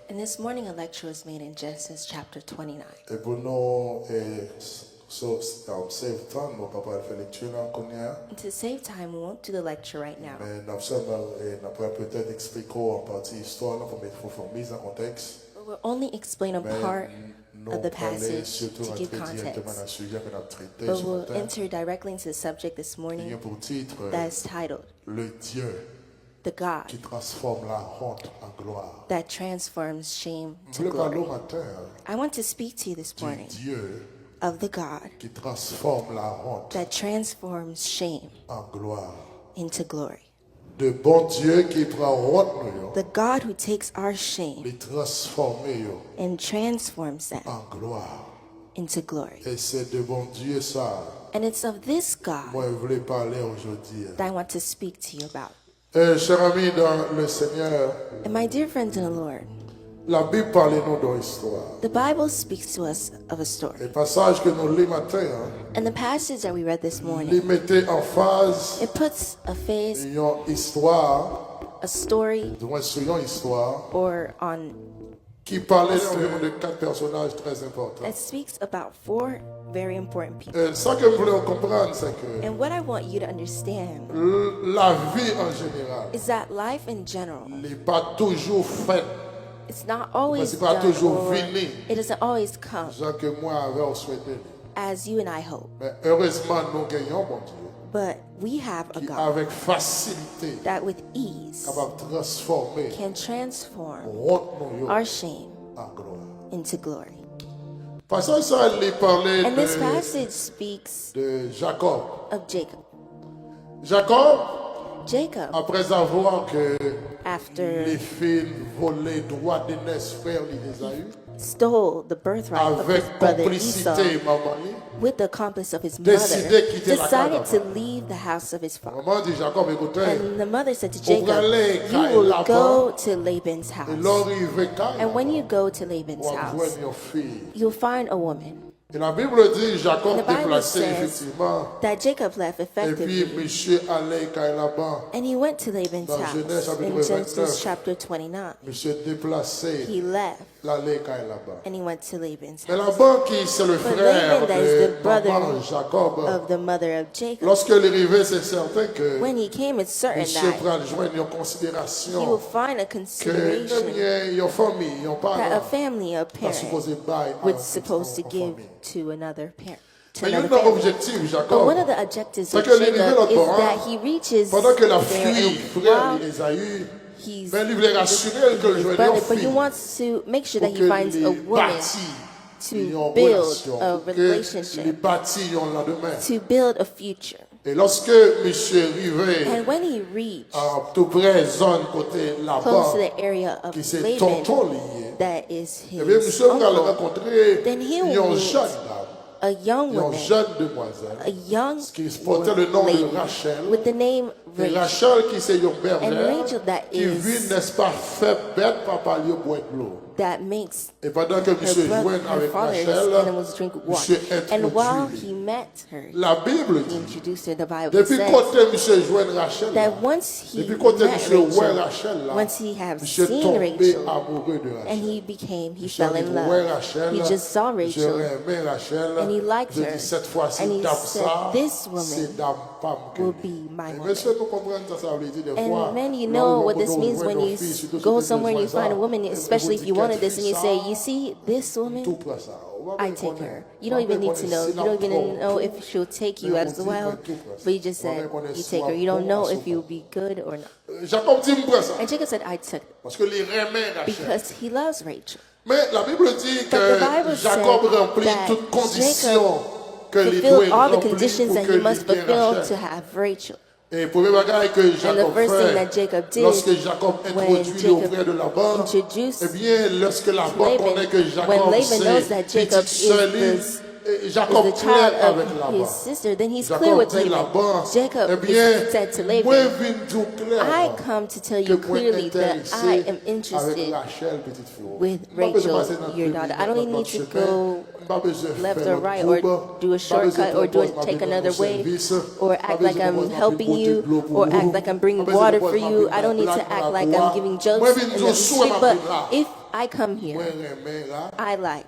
And this morning a lecture was made in Genesis chapter 29. Et pour nous, save time, nous pas faire lecture là. And to save time, we won't do the lecture right now. Mais nous peut-être expliquer en partie histoire là pour mise en contexte. But we'll only explain a part of the passage to give context. But we'll enter directly into the subject this morning that is titled Le Dieu the God qui transforme la honte en gloire. that transforms shame to glory. I want to speak to you this morning Dieu of the God qui transforme la honte that transforms shame en gloire. into glory. De bon Dieu qui prend honte nous, The God who takes our shame les transformer yo and transforms them en gloire. into glory. Et c'est de bon Dieu ça. And it's of this God Moi je voulais parler aujourd'hui. that I want to speak to you about. Chers amis dans le Seigneur, And my dear friends in the Lord, la Bible parle nous d'une histoire. the Bible speaks to us of a story. Le passage que nous lisons matin, And the passage that we read this il morning, mettait en phase it puts a face, une histoire, a story, du moins sur une histoire, or on qui parlait environ de 4 personnages très importants. that speaks about 4 very important people. Ça que nous voulons comprendre, c'est que And what I want you to understand la vie en général is that life in general, n'est pas toujours faite, it's not always c'est pas done, toujours or fini. it doesn't always come gens que moi avait souhaité. as you and I hope. Mais heureusement, nous gagnons, mon Dieu, But we have a qui God avec facilité that with ease capable de transformer can transform honte nous our shame en gloire. into glory. Parce que ça, il parlait And this passage speaks de Jacob. of Jacob. Jacob, Jacob, après avoir que after les filles volaient droit d'aînesse frère d'Ésaü, stole the birthright of his avec brother Esau complicité, maman, with the accomplice of his mother, décidé quitter la decided casa. to leave the house of his father. maman dit Jacob, écoutez, And the mother said to Vous Jacob, allez you à will Laban, go to Laban's et house. l'arrivée quand And when you go to Laban's on house, joint une fille. you'll find a woman. Et la Bible dit Jacob And the Bible déplacé says effectivement. that Jacob left Et puis effectively. monsieur allait à Laban. And he went to Laban's Dans Jeunesse house chapitre in Genesis 29. chapter 29. Monsieur déplacé He left l'allait à Laban. and he went to Laban's Mais house. Laban qui c'est le But frère Laban, that is de the brother maman Jacob. of the mother of Jacob. Lorsque il est arrivé, c'est certain que When he came, it's certain monsieur that prend joindre une he will considération find a que consideration une famille, une that a parent, family, a pas supposé parent, bailler was à supposed to une give famille. to another parent. To Mais il y a another un family. objectif, But Jacob. one of the objectives C'est of que l'arrivée Jacob de is l'autre that he reaches pendant que la there, fille, and frère while d'Ésaü, he's ben, il voulait rassurer que le his joigneur brother, but he fille wants to make sure pour that que he finds a les woman bâtis to une build relation, a pour que les relationship, bâtis un lendemain. to build a future. Et lorsque monsieur arrivait And when he reached à tout près zone côté close là-bas, to the area of qui c'est tonton Laban, lié, that is et bien his monsieur va uncle, rencontrer then he une will jeune meet dame, a young une woman, jeune demoiselle, a young qui portait le nom lady de Rachel. with the name Et Rachel. Rachel qui c'est une And bergère Rachel that qui vit, is n'est-ce pas, fait bête papa lui boire de l'eau. that makes Et pendant que monsieur jouait her avec father's Rachel, animals drink water. monsieur And while introduit. he met her, La Bible he dit, introduced her. The Bible depuis says côté monsieur jouait Rachel, that once he depuis côté met monsieur voit Rachel, Rachel là, once he had monsieur seen tombé Rachel, amoureux de and Rachel. he fell in voit love. Rachel, He just saw monsieur Rachel, aimait Rachel, and he liked je her. dis cette fois-ci And he dame said, ça, this woman c'est dame femme que will lui. be my Et woman. monsieur nous comprendre ça veut dire des fois. And then you là know où what on this peut means when nos you filles, surtout go si somewhere and you besoin find a ça, woman, et especially if vous you dites wanted qu'elle this, and you fait say, ça, you see this woman, tout pour ça. I take her. You don't even need to know. You don't even know if she'll take you as well. But you just said you take her. You don't know if you'll be good or not. Jacob dit me ça. And Jacob said, I took it Parce que les remet Rachel. because he loves Rachel. Mais la Bible dit But the Bible que Jacob said remplit that toutes conditions que les Fulfilled doit all the remplir conditions pour that que he les must bien fulfill to Rachel. have Rachel. Et pour le bagage que And the Jacob first thing fait, that Jacob did lorsque Jacob when introduit auprès Jacob de Laban, introduced eh bien, lorsque Laban Laban, connaît que when Jacob Laban c'est knows that Jacob petite sœur, is Jacob is the clair child avec of Laban. his sister, then he's clear with Jacob dit Laban. Laban, Jacob eh bien, said to moi Laban, vin tout clair, I come to tell you clearly that I am interested with Rachel, your daughter. I don't even need to go left or right or do a shortcut or take another way or act like I'm helping you or act like I'm bringing water for you. I don't need to act like I'm giving jokes in the street, but if I come here, I like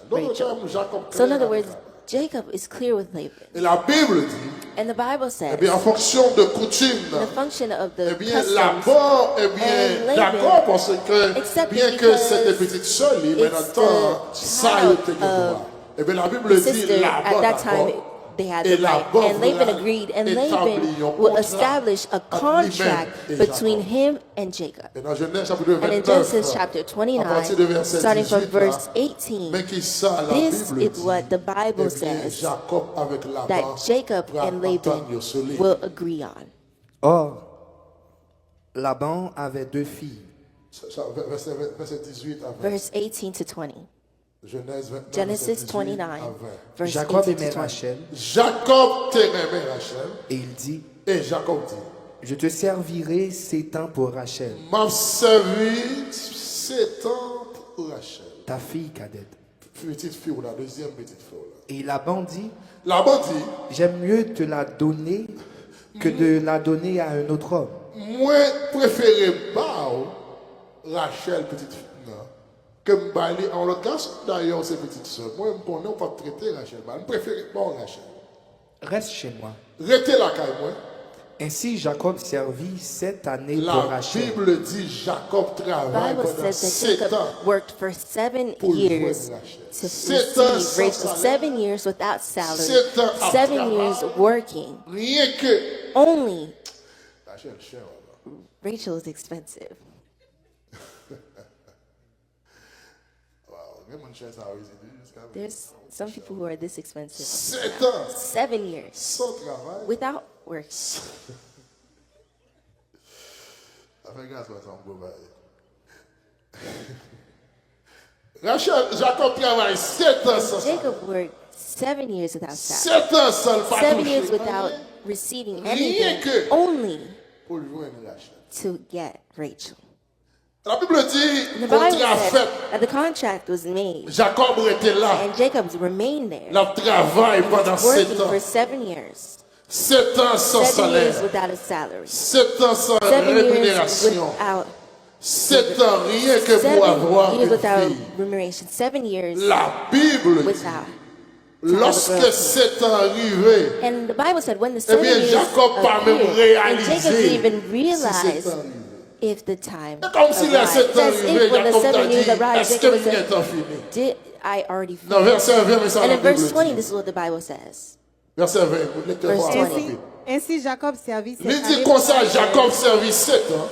Rachel. So in other words, Jacob is clear with Laban. Et la Bible dit, And the Bible says, eh bien, en fonction de coutume, the function of the eh bien, customs, Laban, eh bien, and d'accord, parce que, accepted bien que because c'était petite sœur, mais it's maintenant, the ça child était droit. Eh bien, la Bible dit, sister, Laban, at that time, d'accord. they had Et the right. Laban And Laban voulait agreed, and établir un Laban will contrat establish a entre contract lui-même et between Jacob. him and Jacob. Et dans Genèse chapitre And in 29, Genesis chapter à 29, partir de verset starting from 18, verse là, 18, mais qui ça, la this Bible is what the dit, Bible eh bien, says Jacob avec Laban that Jacob va and Laban attendre sur lui. will agree on. Or, Laban avait 2 filles. Verset 18 à 20. Verse 18 to 20. Genèse 29, Genesis verset 18 à 29, 20. verse Jacob 18 to aimait 20. Rachel Jacob t'aimait Rachel, et il dit, et Jacob dit, je te servirai 7 ans pour Rachel, m'a servi 7 ans pour Rachel. ta fille cadette. Petite fille, ou la deuxième petite fille. Là. Et Laban dit, Laban dit, j'aime mieux te la donner que de la donner à un autre homme. moi préféré Rachel petite fille. Non. Que m'bali en l'occurrence d'ailleurs c'est petite sœur. Moi je connais pas traiter Rachel. Je préfère pas Rachel. Reste chez moi. Restez la caille moi. Ainsi Jacob servit 7 années pour La Rachel. Bible dit Jacob travaille Bible pendant says that 7 Jacob ans. worked for 7 Pour years joindre Rachel. to 7 ans receive sans Rachel. salaire. 7 years without salary. 7 ans à 7 travail. years working. Rien que Only Rachel cher. Voilà. Rachel is expensive. Wow, même une chaise à résider jusqu'à There's some people who are this expensive. 7 ans 7 years sans travail. without work. Avec grâce à son beau bail. Rachel, Jacob travaille 7 ans sans salaire. Jacob worked 7 years without salary. 7 ans sans le 7 years patoucher. without receiving Rien anything, que- only Pour joindre Rachel. to get Rachel. La Bible dit, The Bible contrat said fait. that the contract was made, Jacob était là. and Jacob remained there, Il travaille pendant 7 working ans. for 7 years. 7 ans sans 7 years salaire. without a salary. 7 ans sans 7 years rémunération. without 7 ans rien que pour 7 avoir years une without fille. remuneration. 7 years La Bible dit, without. lorsque 7 ans arrivé, And the Bible said when the eh 7 bien years Jacob pas même appeared, and Jacob didn't réalisé even si realize 7 ans arrivé. if the time C'est comme si les arrived. 7 ans As arrivés, if when the Jacob t'a 7 dit, years arrived, est-ce que Jacob bien said, t'as fini? did I already Non, finish? verset 20, mais ça And la in verse Bible 20, dit. this is what the Bible says. Verset 20, vous lectez Verse voir 20. rapide. Ainsi Jacob servit cette Il dit année comme pour ça, Rachel, Jacob servit 7 ans.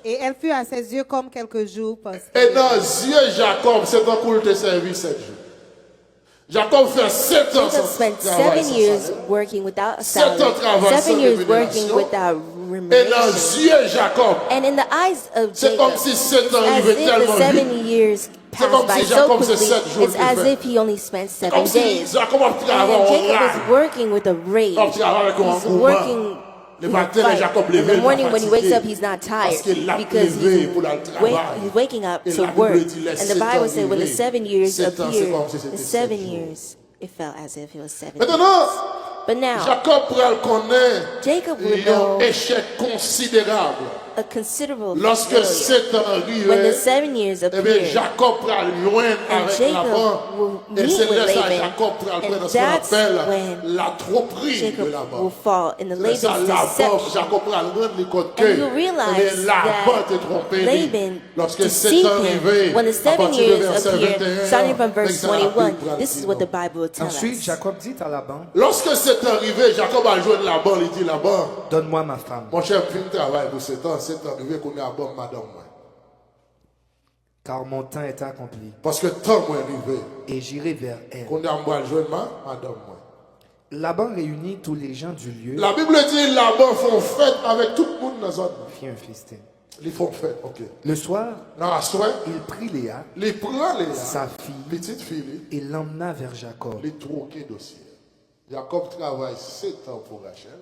et elle fut à ses yeux comme quelques jours parce Et que dans les yeux de Jacob, c'est un culte servi 7 jours. Jacob fait 7 ans Jacob sans spent travail, 7 sans years salaire. working without a 7 ans salary, travail 7 sans years working rémunération. without Et dans remuneration. les yeux de Jacob, And in the eyes of c'est Jacob, comme si 7 ans as arrivaient if tellement the vite. 7 years C'est comme passed by si so Jacob, c'est quickly, 7 jours it's qu'il as fait. if he only spent C'est 7 comme si days. Jacob a travaillé And en Jacob rage. is working with a rage. Comme travaille avec un He's engouement. working Le in a matin, fight. Jacob In levé, the morning when he wakes fatigué. up, he's not tired Parce qu'il l'a because levé pour le travail. he's waking up Et to la Bible work. dit, les And the 7 Bible ans said when the arrivés, 7 years 7 ans, c'est appeared, comme si the c'était 7 7 jours. years, it felt as if it was 7 years. Maintenant, But now, Jacob pourra le connaître. Jacob will Il y a un know échec considérable. a considerable Lorsque failure. 7 ans When the arrivent, 7 years eh bien, appeared, Jacob pourra le joindre and avec Jacob Laban. will Et meet c'est with là ça, Laban, Jacob pourra le and prendre ce qu'on that's appelle when la tromperie de Jacob will Laban. fall in the C'est ça, Laban's Laban, deception. Jacob pourra le rendre les côtes que And you'll realize Laban t'est that trompé. lui. Laban Lorsque 7 deceived ans him. arrivés, When the à 7 partir de years verset appeared, 21, starting from verse c'est ça, la Bible 21, pourra le this is dire. what the Bible will tell Ensuite, us. Jacob dit à Laban, Lorsque 7 ans arrivé, Jacob a joué de Laban, il dit Laban, donne-moi ma femme, mon cher, fin de travail pour 7 ans arrivé qu'on est à bon madame. Moi. car mon temps est accompli, Parce que temps moi arrivé, et j'irai vers elle. qu'on est à moi jouer madame. Moi. Laban réunit tous les gens du lieu, La Bible dit Laban font fête avec tout le monde dans un fit un festin. Ils font fête, ok. Le soir, Dans la soirée, il prit Léa, il prend Léa, sa fille, petite fille, et l'emmena vers Jacob. il troquait dossier. Jacob travaille 7 ans pour Rachel.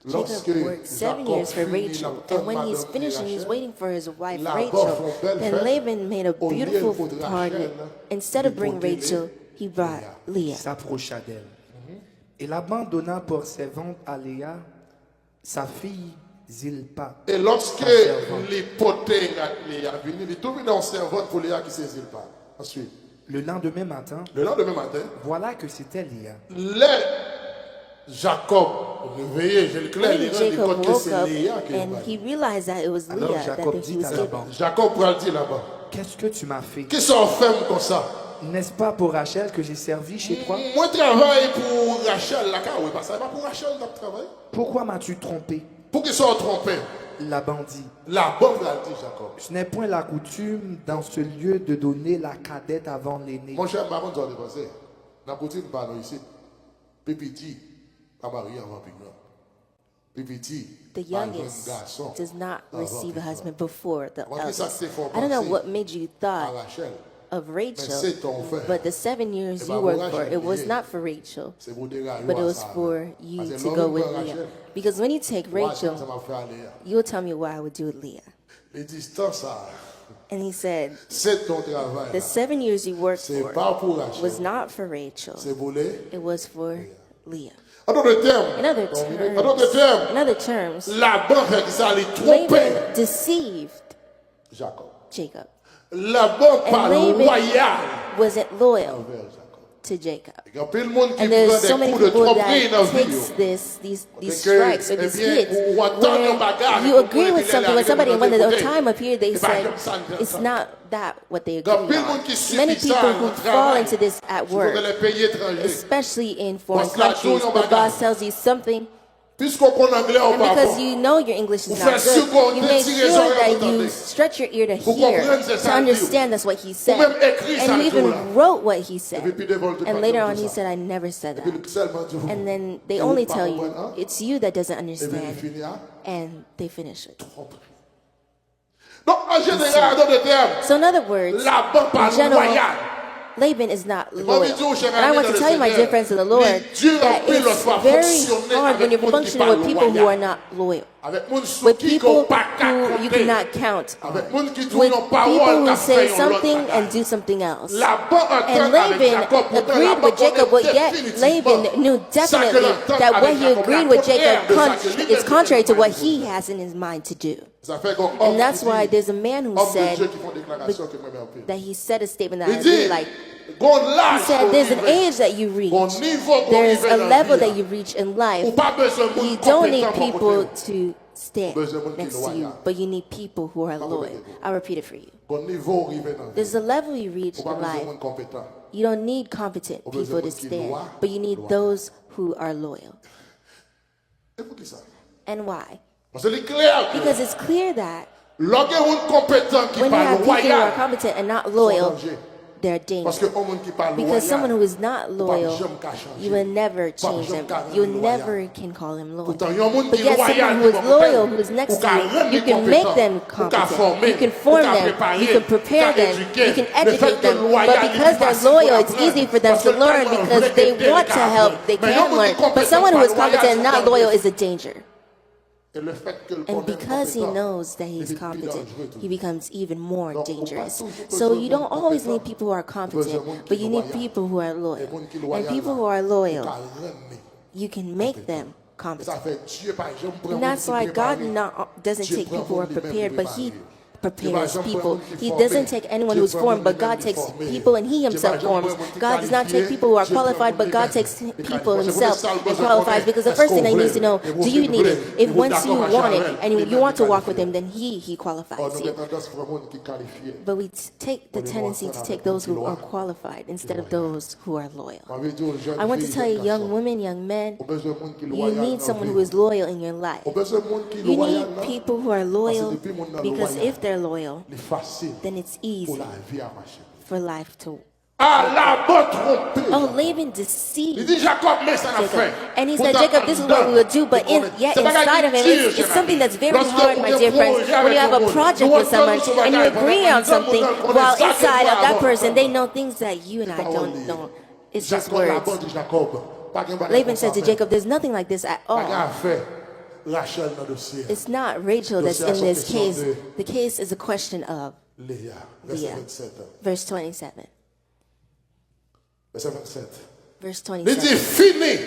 Jacob worked 7 years for Rachel, and when he's finished and he's waiting for his wife Rachel, then Laban made a beautiful party. Instead of bringing Rachel, he brought Il Leah. s'approcha d'elle. Et Laban donna pour servante à Léa, sa fille Zilpa. Et lorsque l'hypothèque Léa est venue, il trouve une servante pour Léa qui ne saisit pas. Ensuite, Le lendemain matin, voilà que c'était Léa. Jacob réveillé, j'ai le clair, When Jacob woke up and he realized that it was Alors Leah Jacob that he dit was à given. Laban, Jacob pourra le dire là-bas. qu'est-ce que tu m'as fait? Qui sont femmes comme ça? N'est-ce pas pour Rachel que j'ai servi chez toi? Moi, je travaille pour Rachel, là, oui, parce que c'est pas pour Rachel que je travaille. Pourquoi m'as-tu trompé? Pour qu'ils soient trompés. Laban dit, La bonne l'a dit, Jacob. ce n'est point la coutume dans ce lieu de donner la cadette avant l'aîné. Mon cher, maman, j'en ai pensé. La coutume, parle ici. Pépiti, pas marié avant Pignon. Pépiti, The youngest does not receive a husband before the eldest. I don't know what made you thought of Rachel, but the 7 years you worked for, it was not for Rachel, but it was for you to go with Leah. Because when you take Rachel, you'll tell me what I would do with Leah. And he said, the 7 years you worked for was not for Rachel, it was for Leah. In other terms, Laban deceived Jacob. And Laban wasn't loyal to Jacob. And there's so many people that takes these strikes or these hits where you agree with something when somebody, when the time up here they said it's not that what they agree on. Many people who fall into this at work, especially in foreign countries, the boss tells you something, and because you know your English is not good, you make sure that you stretch your ear to hear, to understand that's what he said. And you even wrote what he said. And later on he said, I never said that. And then they only tell you, it's you that doesn't understand. And they finish it. So in other words, in general, Laban is not loyal. And I want to tell you my difference in the Lord, that it's very hard when you're functioning with people who are not loyal, with people who you cannot count on, with people who say something and do something else. And Laban agreed with Jacob, but yet Laban knew definitely that what he agreed with Jacob is contrary to what he has in his mind to do. And that's why there's a man who said that he said a statement that I really like. He said there's an age that you reach, there's a level that you reach in life. You don't need people to stand next to you, but you need people who are loyal. I'll repeat it for you. There's a level you reach in life. You don't need competent people to stand, but you need those who are loyal. And why? Because it's clear that when you have people who are competent and not loyal, they're dangerous. Because someone who is not loyal, you will never change them. You never can call him loyal. But yet someone who is loyal, who is next to you, you can make them competent. You can form them. You can prepare them. You can educate them. But because they're loyal, it's easy for them to learn because they want to help. They can learn. But someone who is competent and not loyal is a danger. And because he knows that he's competent, he becomes even more dangerous. So you don't always need people who are competent, but you need people who are loyal. And people who are loyal, you can make them competent. And that's why God doesn't take people who are prepared, but he prepares people. He doesn't take anyone who's formed, but God takes people and he himself forms. God does not take people who are qualified, but God takes people himself and qualifies, because the first thing that he needs to know, do you need it? If once you want it and you want to walk with him, then he qualifies you. But we take the tendency to take those who are qualified instead of those who are loyal. I want to tell you, young women, young men, you need someone who is loyal in your life. You need people who are loyal, because if they're loyal, then it's easy for life to Ah, Laban trompé. Oh, Laban Il deceived dit Jacob, mais ça n'a Jacob. fait. And he said, Jacob, this is what we will do, but yet inside of him, it's something that's very hard, my dear friends. When you have a project with someone and you agree on something, while inside of that person, they know things that you and I don't know. It's just words. Laban said to Jacob, there's nothing like this at all. It's not Rachel that's in this case. The case is a question of Leah. Verse 27. Verse Il dit 27. fini.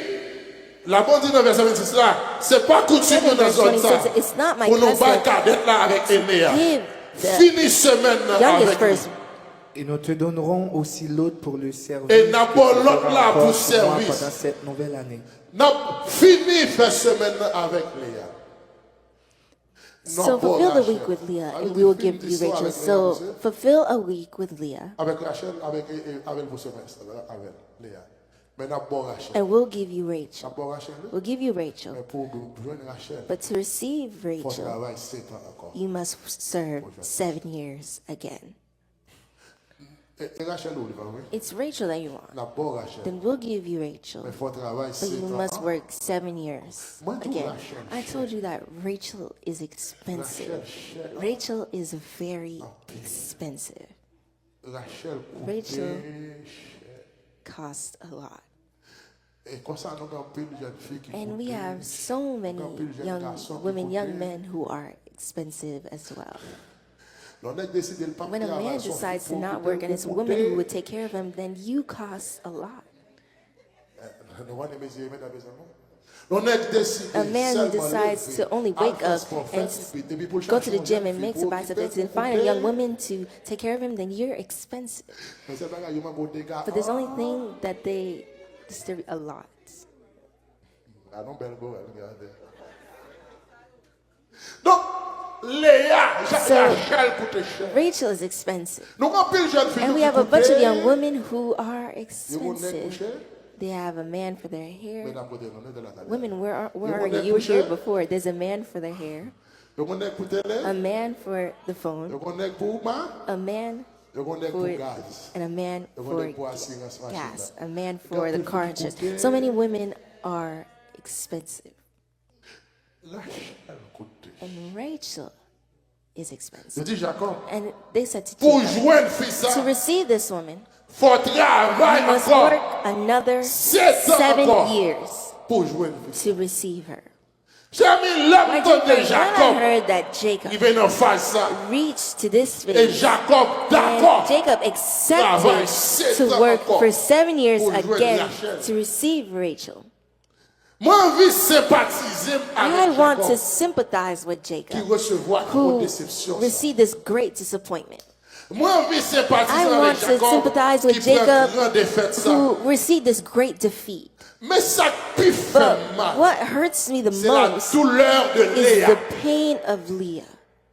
La bonne dit dans verset 26 là, c'est pas coutume dans zone ça. It's not my Pour nous custom battre là avec Enéa. give Fini semaine youngest avec first. Et nous te donnerons aussi l'autre pour le service. Et n'a que pas tu l'autre feras là encore pour pour moi service. pendant cette nouvelle année. N'a fini faire semaine avec Léa. So fulfill the week with Leah, and we will give you Rachel. So fulfill a week with Leah, Avec Rachel, avec vos semestres, avec Léa. Mais n'a pas Rachel. and we'll give you N'a Rachel. pas Rachel. We'll give you Mais Rachel. pour joindre Rachel, But to receive il faut Rachel, travailler 7 ans encore. you must serve 7 years again. Et Rachel, où il va, oui? It's Rachel that you want. N'a pas Rachel. Then we'll give you Mais Rachel. il faut travailler But 7 you ans. must work 7 years Moi, tout again. Rachel, I told you that Rachel is expensive. Rachel is very expensive. Rachel, Rachel costs a lot. et comme ça, nous avons plus de jeunes filles qui And we coûtent. have so many young women, young men who are expensive as well. On a décidé de pas When a man travailler, son decides fils to pour not couper, work and it's a pour woman who couper. would take care of him, then you cost a lot. A man who decides to only wake up and go to the gym and make some biceps and find a young woman to take care of him, then you're expensive. But there's only thing that they distribute a lot. Donc, Léa, So, Rachel coûte cher. Rachel is expensive. Nous avons plus de jeunes filles And we qui have a coûtent bunch of cher. young women who are Ils vont naître expensive. coucher. They have a man for their hair. Mesdames, côté, on est de la table. Women, where are vont you? naître You were here coucher. before. There's a man for their hair, Ils vont naître pour télé. a man for the Ils phone, vont naître pour ma. a man Ils vont naître for pour gaz. and a man Ils vont for naître pour assurance machine. gas, a man for the car insurance. So many women are expensive, Rachel coûte cher. and Rachel is Je expensive. dis Jacob, And they said to pour Jacob, joindre fils to ça, receive this woman, faut travailler you must work encore another 7 ans 7 encore years pour joindre fils. to receive her. J'ai mis l'homme de When I Jacob. heard that Jacob Il vient en face ça. reached to this Et phase, Jacob, d'accord. and Jacob accepted to work for 7 years again to receive Rachel. Moi, envie de sympathiser I avec want to Jacob sympathize with qui Jacob, recevoir une who déception. received this great disappointment. Moi, envie de sympathiser I avec want to Jacob sympathize qui with prend Jacob, grand défaite ça. who received this great defeat. Mais ça qui fait But mal, what hurts me the c'est la most douleur de is Léa the pain of Leah,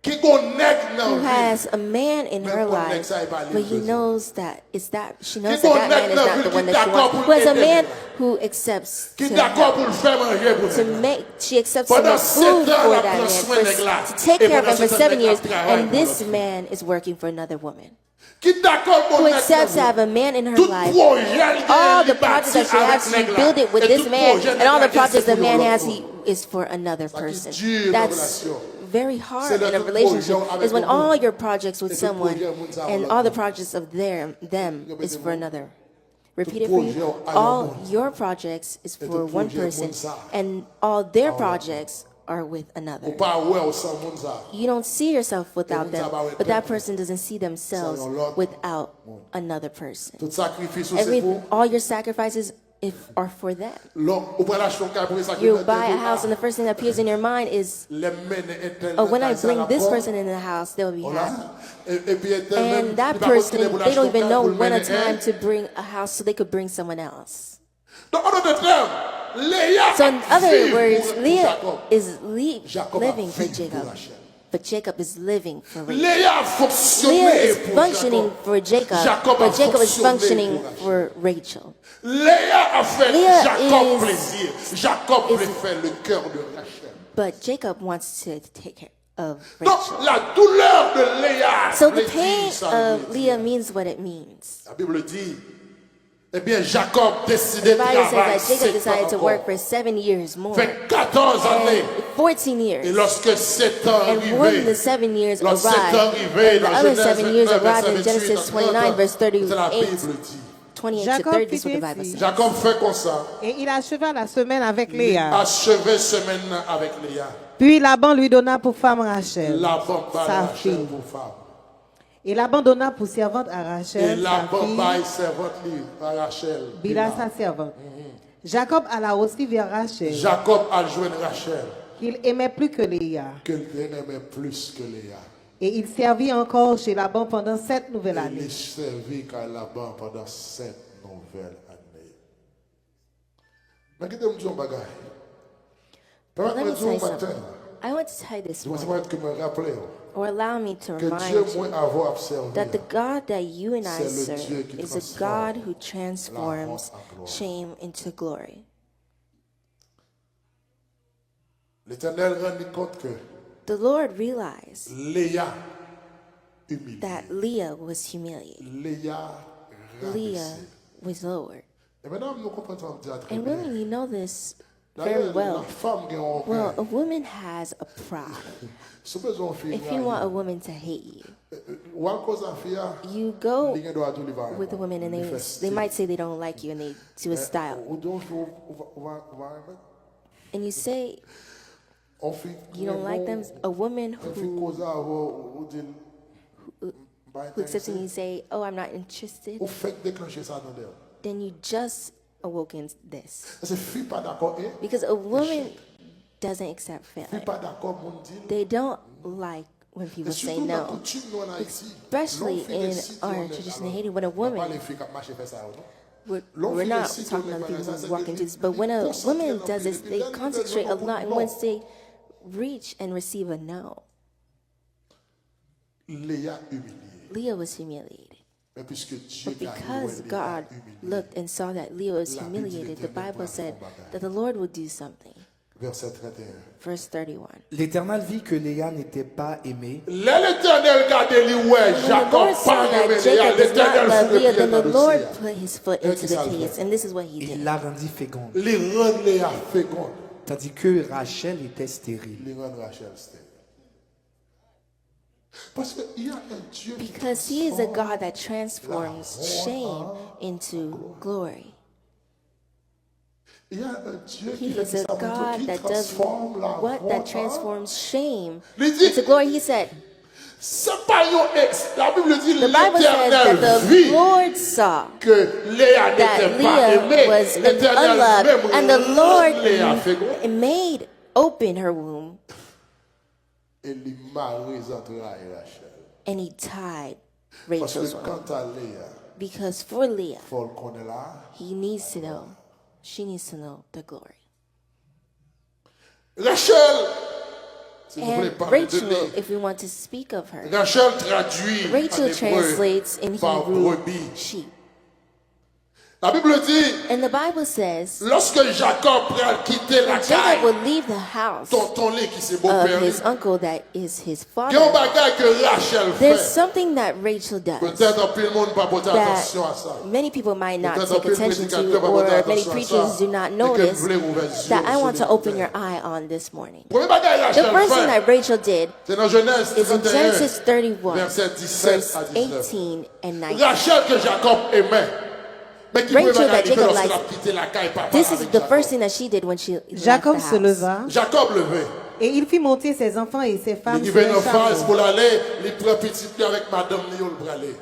qui connecte dans who la vie. has a man in her life, but he knows that it's that she knows Qui that that man is not the one that she wants. Who has a man who accepts Qui to est d'accord pour help, le faire manger pour to elle. make, she accepts to Pendant make 7 food ans, for elle that prend man, soin des glaces. to take Et care of him pendant for 7 ans, 7 elle years, travaille and pour this l'autre. man is working for another woman. Qui est d'accord pour Who mettre accepts to dans have a man in her tout life, projet all the qu'il projects that she bâtit has, avec she nègre build là. it with Et this tout man, projet and all the nègre là, projects c'est the pour man l'autre. has is for another Ça qui person. dure dans la That's relation. very C'est hard le in a tout relationship, projet avec is when l'autre. all your projects with Et tout someone projet monde ça and avec all the l'autre. projects of them is for another. Repeat it Tout for you. projet avec All monde. your projects is Et for tout one projet person, monde ça. and all their projects are with another. Ou pas ouais ou sans monde ça. You don't see yourself without monde them, ça va avec but that l'autre. person doesn't see themselves Ça, l'autre. without another person. Tout sacrifice c'est pour All your sacrifices are for them. l'homme ou pas l'acheter un pour ça. You buy a house, and the first thing that appears in your mind is, oh, when I bring this person in the house, they'll be happy. And that person, they don't even know when a time to bring a house, so they could bring someone else. So in other words, Leah is living for Jacob, but Jacob is living for Rachel. Leah is functioning for Jacob, but Jacob is functioning for Rachel. Léa a fait Léa Jacob is- plaisir. Jacob préfère le cœur de Rachel. But Jacob wants to take care of Donc, Rachel. la douleur de Léa. So the veut pain dire, ça veut of dire. Leah means what it means. La Bible dit, eh bien, Jacob The décidait de Bible says travailler that Jacob 7 decided ans to work encore. for 7 years more. Fait 14 années. And 14 Et years. lorsque 7 ans And when arrivaient, the 7 years lorsque 7 ans arrived, arrivaient, and the dans other Genèse 7 years 29, arrived in verset 28 Genesis à 29, 30, verse c'est la 38, Bible dit. 28 to Jacob 30, this is what the fit Bible ainsi. says. Jacob fait comme ça. Et il acheva la semaine avec Il Léa. achevait semaine avec Léa. Puis Laban lui donna pour femme Rachel, Laban bat sa Rachel fille. pour femme. Et Laban donna pour servante à Et Rachel, sa Laban fille, bat servante à Rachel. Bila sa servante. Jacob alla aussi vers Rachel, Jacob a joint Rachel, qu'il aimait plus que Léa. que Léa aimait plus que Léa. Et il servit encore chez Laban pendant 7 nouvelles Il années. servit à Laban pendant 7 nouvelles années. Mais qu'est-ce que vous dites, bagaille? Let me Permettez-moi de tell you dire au matin, something. I want to tell you this je vais morning, que me rappeler or allow me to que remind Dieu, you moi, avoir observé, that the God that you and I C'est le Dieu serve qui is a transforme God who la transforms honte en gloire. shame into glory. l'Éternel rendit compte que The Lord realized Léa humiliée, that Leah was humiliated. Léa Leah rabaissée. was lowered. Et maintenant, nous comprenons dire très And bien. women, you know this very D'ailleurs, la well. femme qui a un Well, a orgueil. woman has a pride. Si vous avez une fille If you want a raille, woman to hate you, ou à cause d'un fille, you go il doit tout livrer. with a woman and they might say they don't like you and they do a style. Ou donc, on va And you say on fait you don't like them, a woman on fait who cause ou dit accepts and you say, oh, I'm not interested, ou fait déclencher ça dans l'air. then you just awoken this. Parce que fille pas d'accord, Because a woman doesn't accept fille failure. pas d'accord, mon dit. They don't like when people say Surtout dans la no. coutume nous en Haïti. Especially in our tradition in Haiti, when a woman, les filles qui marchent faire ça, non? we're not talking about people who walk into this, but when a woman does this, they concentrate a lot, and once they reach and receive a no, Léa humiliée. Leah was humiliated. Mais puisque Dieu But because God looked and saw that Leah was humiliated, the Bible said that the Lord would do something. Verset 31. Verse 31. L'Éternel vit que Léa n'était pas aimée, L'Éternel regardait lui, ouais, When the Jacob Lord saw pas that aimé Léa. Jacob does not L'Éternel love fout le Leah, pied then dans the le Lord dossier. put his foot Et into qui the ça le case, fait? and this is what he il did. la rendit féconde, Les rend Léa féconde. tandis que Rachel était stérile. Les rend Rachel stérile. Parce qu'il y a un Dieu qui Because he is a transforme. God that transforms shame into glory. Il y a un Dieu He qui fait is a ça, God qui that does transforme la what that honte en- transforms shame Il dit, into glory. He said, c'est pas un ex. La Bible dit the Bible says l'Éternel that the vit Lord saw que Léa that n'était pas Leah aimée. was L'Éternel unloved, même and the rend Léa féconde. Lord made open her womb, Et il marie Zandra et Rachel. and he tied Parce que Rachel's womb. quant à Léa, Because for Leah, faut le connaître là. he needs to know, she needs to know the glory. Rachel, si vous voulez And parler de Rachel, lui, if we want to speak of her, Rachel traduit Rachel en hébreu translates in par Hebrew brebis. sheep. La Bible dit, And the Bible says lorsque Jacob prit quitter la that Jacob caille, would leave the house tonton qui c'est of beau-père, his uncle that is his il y a un father. bagage que Rachel There's fait. something that Rachel does Peut-être un peu le monde pas porter attention à ça. that many people might not Peut-être un take peu le attention to, prédicateur pas or porter many attention à preachers ça. do not Et que notice, vous voulez ouvrir les yeux that I sur want les to open terres. your eye on this morning. Premier bagage The Rachel first thing fait, that Rachel did c'est dans Genèse is in 31, Genesis 31, verset 17 verse à 19. 18 and 19. Rachel que Jacob aimait. Mais qui Rachel pouvait that bagage Jacob lorsqu'il a liked. quitté la caille papa This is avec the Jacob. first thing that she did when she left the Jacob se house. leva Jacob levé. et il fit monter ses enfants et ses femmes Il sur vient un en face chariot. pour l'aller, il prend petit pied avec madame Léo le bralé.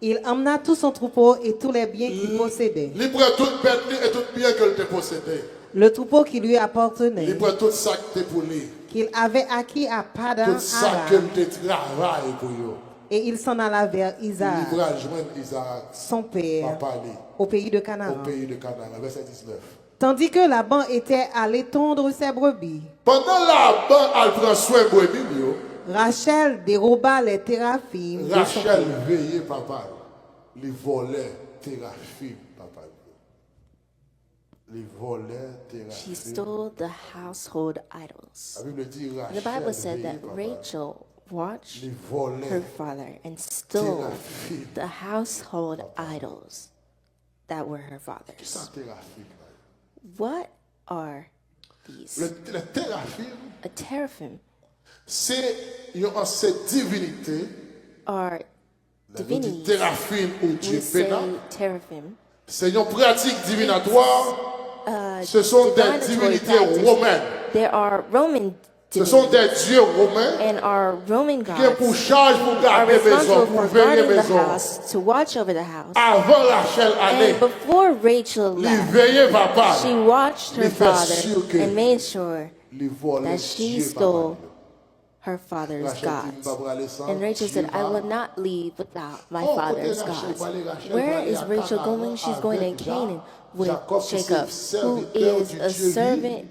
Il emmena tout son troupeau et tous les biens qu'il possédait. Il prend toute bête et tout bien qu'elle te possédait. Le troupeau qui lui Il appartenait, prend tout sac de pour lui. qu'il avait acquis à Padan Tout sac Aram, qu'elle te travaille pour lui. et il s'en alla vers Il Isaac, va joindre Isaac, son père, papa lui, au pays de au Canaan. pays de Canaan, verset 19. Tandis que Laban était allé tondre ses brebis, Pendant Laban, elle prend soin de brebis, yo. Rachel déroba les théraphim de son Rachel père. veillait papa, il volait Téraphim papa. Les volets She Téraphim. stole the household idols. La Bible dit And the Bible Rachel said that veillait, papa. Rachel watched Les volets her father and stole Téraphim. the household idols that were her father's. Sans Téraphim. What are these? Le Téraphim, A teraphim c'est une ancienne divinité. are La Bible dit divinities. Téraphim ou Dieu We say pénal. teraphim. C'est une pratique divinatoire. Ce sont des Divinatory divinités practices. romaines. There are Roman Ce sont divinities, des dieux romains and our Roman qui ont pour gods charge pour are garder maison, responsible pour for veiller guarding the maison. house, to watch over the house. Avant Rachel allait, And before Rachel il left, veillait papa. she watched her Il fait sûr father que and made sure Il volait that she Dieu stole papa. her father's Rachel dit, gods. "M'pa brale sans And Rachel said, Dieu I va." will not leave without my Oh, father's côté Rachel, gods. balé Rachel, Where balé is à Rachel Canaan going? She's going avec to Canaan with Jacob, c'est Jacob, who serviteur is du a Dieu servant vivant.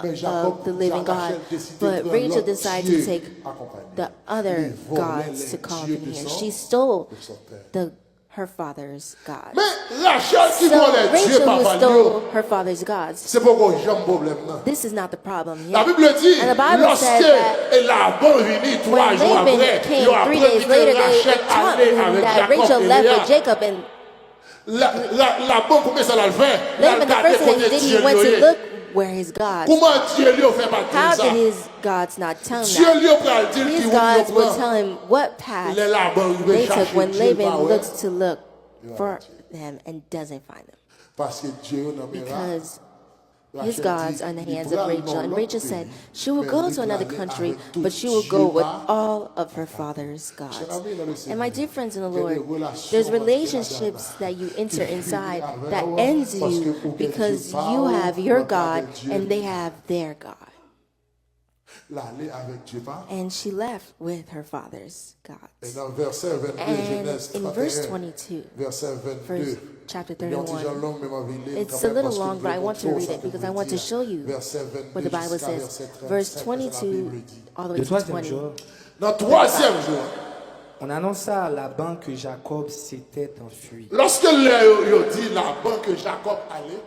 Mais Jacob, of the living Rachel God. décide de But prendre Rachel l'autre decided Dieu to take accompagné. the other Il volait gods les to come dieux from de here. son- She stole de son père. her father's gods. Mais Rachel qui So volait Dieu Rachel, who papa, stole her father's gods, c'est pourquoi j'ai un problème là. this is not the problem La here. Bible dit, And the Bible lorsque says that Laban venu 3 when jours Laban après, came il a 3 appris days later, que they Rachel taught allait him avec that Rachel Jacob et left Léa. with Jacob, and Laban, comment ça l'a fait? Laban, the first thing he did, he went to look where his gods. Comment Dieu lui a fait pas How dire ça? can his gods not tell him Dieu that? lui a pris dire His qu'il gods will prend. tell him what path Les Laban, il veut they took chercher when Dieu, pas Laban ouais. looks to look for them and doesn't find them. Parce que Dieu n'aimera. Because his Rachel gods dit, are in the il hands pourra of Rachel. dans And l'autre Rachel said pays, she will mais go il to another pourra aller country, avec tout but she will Dieu go with va. all of her father's gods. Chers amis dans le Seigneur, And my dear friends in the il y a des Lord, relations there's entre relationships les that you enter qui inside finissent that avec ends parce que you pour que because Dieu you parle, have your on parle God avec Dieu. and they have their God. L'aller avec Dieu pas. And she left with her father's Et gods. dans verset 22, And Genèse in verse 31, 22, verset 22, verse chapter il y a un petit 31, genre long, mais ma vie est it's quand a même little parce que long, je but I veux want to qu'on read ça it because veut I want to dire. show you Verset 22 what the Bible jusqu'à says. verset 37, Verse la 22 Bible dit. all the way Le to troisième 20. jour, Dans le troisième jour, on annonça à Laban que Jacob s'était enfui. lorsque il dit la banque que Jacob allait,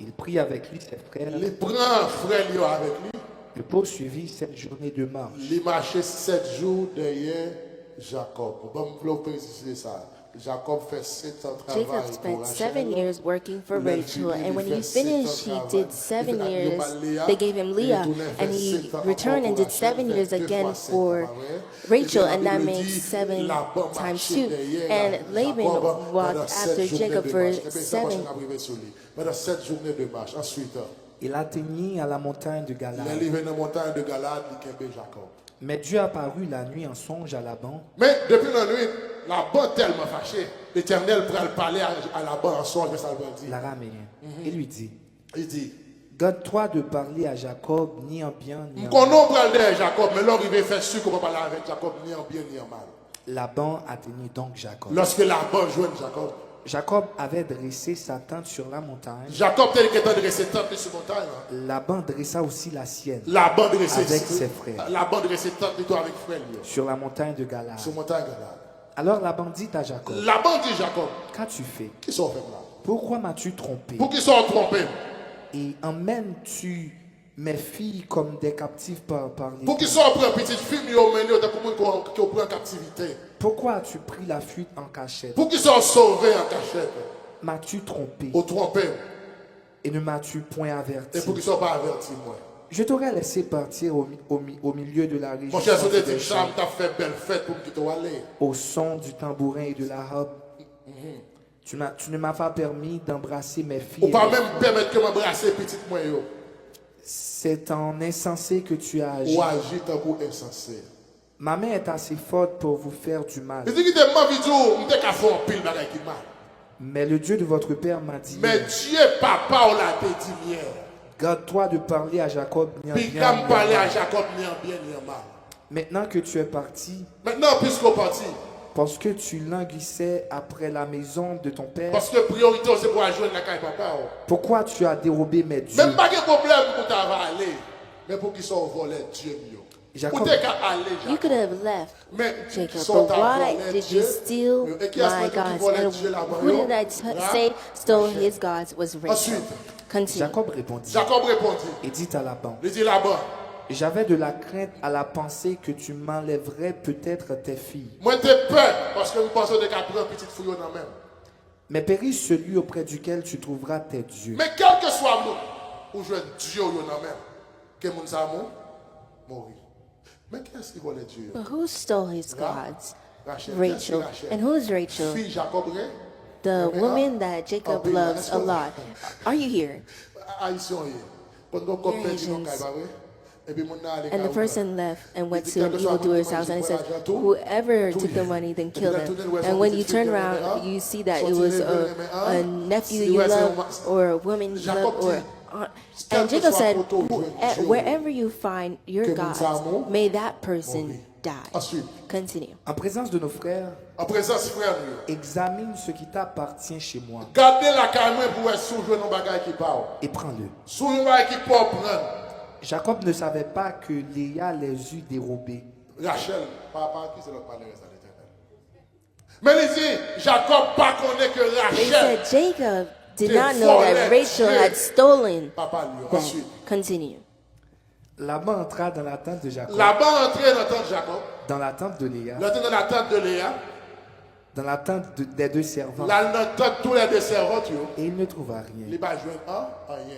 Il prit avec lui ses frères il prend un frère lui avec lui, et poursuivit cette journée de marche. il marchait 7 jours derrière Jacob. Bon, pour préciser ça, Jacob fait 7 ans de travail Jacob pour spent Rachel. 7 years working for Il a Rachel, fini, and when il he fait 7 ans finished, de he travail. did Il 7 fait la years. Léa, They gave him il Leah, retourne and faire he 7 ans returned and encore did pour 7 Rachel, years fait 2 again fois 7, for pas vrai? Rachel, Et la and that Bible makes dit, 7 Laban times marchait 2. derrière And Jacob Laban pendant walked 7 after journées Jacob de for marche. Et puis, ça, moi, 7. je vais arriver sur lui. Pendant 7 journées de marche. Ensuite, Il atteignit à la montagne de il est Galade. arrivé dans la montagne de Galade, il kembe Jacob. Mais Dieu apparut la nuit en songe à Laban Mais depuis la nuit, Laban tellement fâché, l'Éternel prend le parler à Laban en songe, mais ça veut dire. l'araméen et lui dit, Il dit, garde-toi de parler à Jacob ni en bien ni en qu'on mal. non prend le Jacob, mais là, il va faire sûr qu'on va parler avec Jacob ni en bien ni en mal. Laban atteignit donc Jacob. Lorsque Laban joint Jacob, Jacob avait dressé sa tente sur la montagne. Jacob tel qu'il était dressé tente sur montagne. Laban dressa aussi la sienne Laban dressé avec ses frères Laban dressé tente plutôt avec frère lui. sur la montagne de Galade. Sur montagne Galade. Alors Laban dit à Jacob, Laban dit Jacob, qu'as-tu fait? qui sont fait là? Pourquoi m'as-tu trompé? Pour qu'ils soient trompés. Et emmènes-tu mes filles comme des captifs par les Pour qu'ils soient pris petite fille, ils ont mené dans le monde qui ont pris en captivité. Pourquoi as-tu pris la fuite en cachette? Pour qu'ils soient sauvés en cachette. M'as-tu trompé Ou trompés. et ne m'as-tu point averti? Et pour qu'ils ne soient pas avertis, moi. Je t'aurais laissé partir au milieu de la région Mon cher, c'est des des champs, femmes, t'as fait belle fête pour qu'ils t'ont allé. au son du tambourin et de la harpe. Tu ne m'as pas permis d'embrasser mes filles. Ou et pas mes même filles. permettre que m'embrasser petite moi. C'est en insensé que tu as agi. Ou agir tant pour insensé. Ma main est assez forte pour vous faire du mal. Il dit qu'il était ma vidéo, on était qu'à faire un pile bagaille qui mal. Mais le Dieu de votre père m'a dit, Mais Dieu, papa, on l'a dit hier. garde-toi de parler à Jacob ni en Puis bien, quand ni en parler à mal. Jacob, ni en bien, ni en mal. Maintenant que tu es parti, Maintenant, puisqu'on parti, parce que tu languissais après la maison de ton père, parce que priorité, c'est pour joindre la caille papa. pourquoi tu as dérobé mes dieux Même pas de problème pour t'avoir allé, mais pour qu'ils soient volés, Dieu mieux. Jacob, You could have left Mais Jacob, sont but why volés did Dieu. you steal Et qui est-ce my qui gods? volait And Dieu là-bas? who did I Là, say stole Rachel. his gods was Rachel. Ensuite, Continue. Jacob répondit Jacob répondit. et dit à Laban, Il dit là-bas, j'avais de la crainte à la pensée que tu m'enlèverais peut-être tes filles. moi j'ai peur parce que nous pensons de qu'après une petite fouille dans même. Mais périt celui auprès duquel tu trouveras tes dieux. Mais quel que soit nous, ou je Dieu dans même, que nous avons mourir. Mais qu'est-ce qui volait Dieu? But who stole his gods? Rachel. Rachel. And who's Rachel? Fille Jacob, The woman that Jacob loves a lot. Are you here? Haïtien, And the person left and went to an evildoer's house, and it says, whoever took the money, then killed him. And when you turn around, you see that it was a nephew you love, or a woman you love, or aunt. And Jacob said, wherever you find your gods, may that person die. Continue. En présence de nos frères, en présence frère, examine ce qui t'appartient chez moi gardez la caméra pour soujouer nos bagages qui parlent. et prends-le. Soujouer nos bagages qui peuvent prendre. Jacob ne savait pas que Léa les eut dérobés. Rachel, papa, qui c'est le palais à l'éternel? Mais il dit, Jacob pas connaît que They Rachel. said Jacob did not know that Rachel had stolen Papa lui, ensuite. them. Continue. Laban entra dans la tente de Jacob, Là-bas, entré dans la tente de Jacob, dans la tente de Léa, dans la tente de Léa, dans la tente des deux servants, là, dans la tente de tous les deux servants, et il ne trouva rien. il va jouer rien.